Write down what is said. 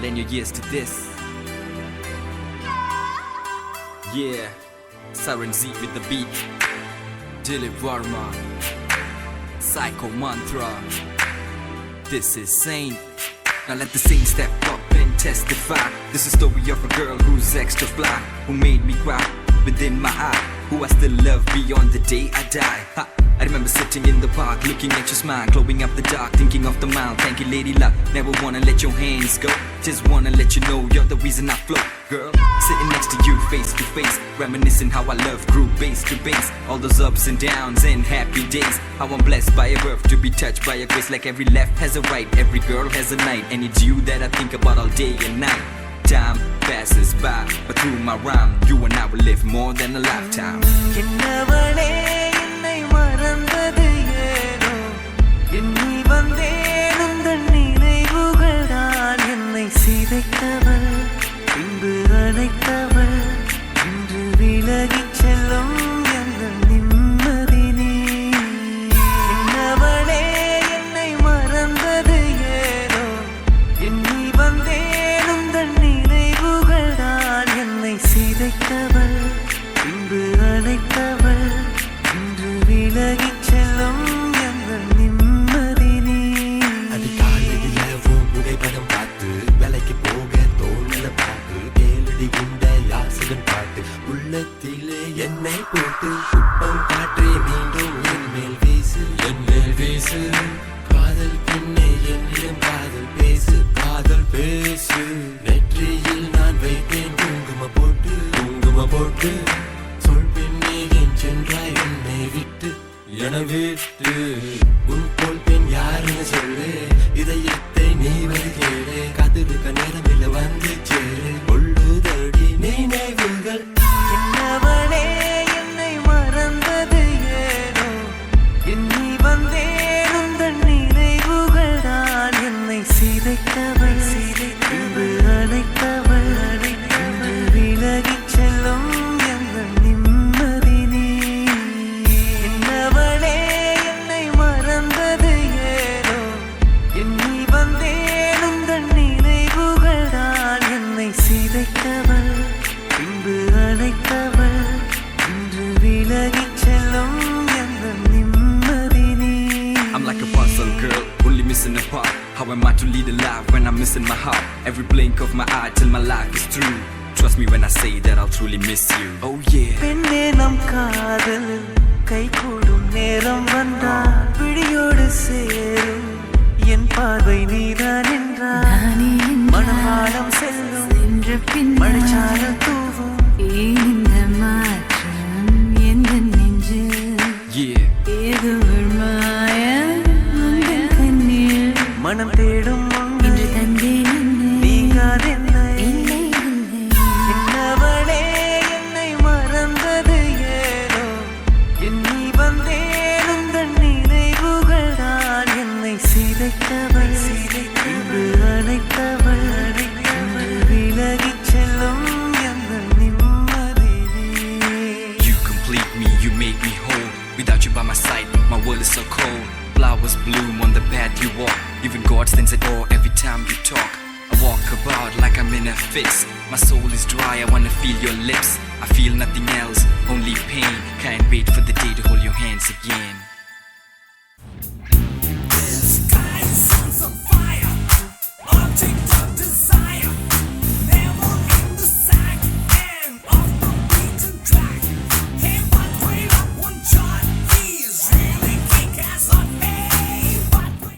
Lend your ears to this. Yeah, Siren Z with the beat. Dilip Varma, Psycho Mantra. This is Saint. Now let the saint step up and testify. This is the story of a girl who's extra fly, who made me cry within my eye, who I still love beyond the day I die. Ha. I remember sitting in the park, looking at your smile, glowing up the dark, thinking of the mile. Thank you, lady luck. Never wanna let your hands go. Just wanna let you know you're the reason I float, girl. Sitting next to you, face to face, reminiscing how I love grew base to base. All those ups and downs and happy days. How I'm blessed by a birth to be touched by a grace. Like every left has a right, every girl has a night, and it's you that I think about all day and night. Time passes by, but through my rhyme, you and I will live more than a lifetime. என்னை போட்டு குப்பம் காற்றே மீண்டும் என்மேல் வீசு, என்மேல் வீசு. காதல் பெண்ணே என்னிடம் காதல் பேசு, காதல் பேசு. நெற்றியில் நான் வைத்தேன் குங்கும போட்டு, குங்கும போட்டு. சொல் பெண்ணே என் சென்றாய் என்னை விட்டு, என விட்டு. உன் போல் பெண் யாருன்னு சொல்லு, இதயத்தை நீ வருகேளே. காத்திருக்க நேரமில்லை வந்து சேரு, கொள்ளுதடி நினைவுகள். I'm like a puzzle girl, only missing a part. How am I to lead a life when I'm missing my heart? Every blink of my eye till my life is through. Trust me when I say that I'll truly miss you. Oh yeah. பெண்ணே நம் காதல் கை கூடும் நேரம் வந்தால் பிடியோடு சேரும் என் பார்வை நீதான் என்றால் மனமானம் செல்லும் மழைச்சாரல் தூவும் இந்த மாற்றம் எந்த நெஞ்சு ஏதோ மாயம் கண்ணில் மனம் தேடும் இன்று தந்தேன் நீங்காதென்னை இல்லை என்னவளே என்னை மறந்தது ஏனோ எண்ணி வந்தேன் உந்தன் நினைவுகள் தான் என்னை சிதைத்தவள் இன்று அழைத்தவள் இன்று விலகிச் செல்லும் எந்த நிம்மதியே. You complete me, you make me whole. Without you by my side, my world is so cold. Flowers bloom on the path you walk. Even God stands at awe every time you talk. I walk about like I'm in a fix. My soul is dry, I wanna feel your lips. I feel nothing else, only pain. Can't wait for the day to hold your hands again.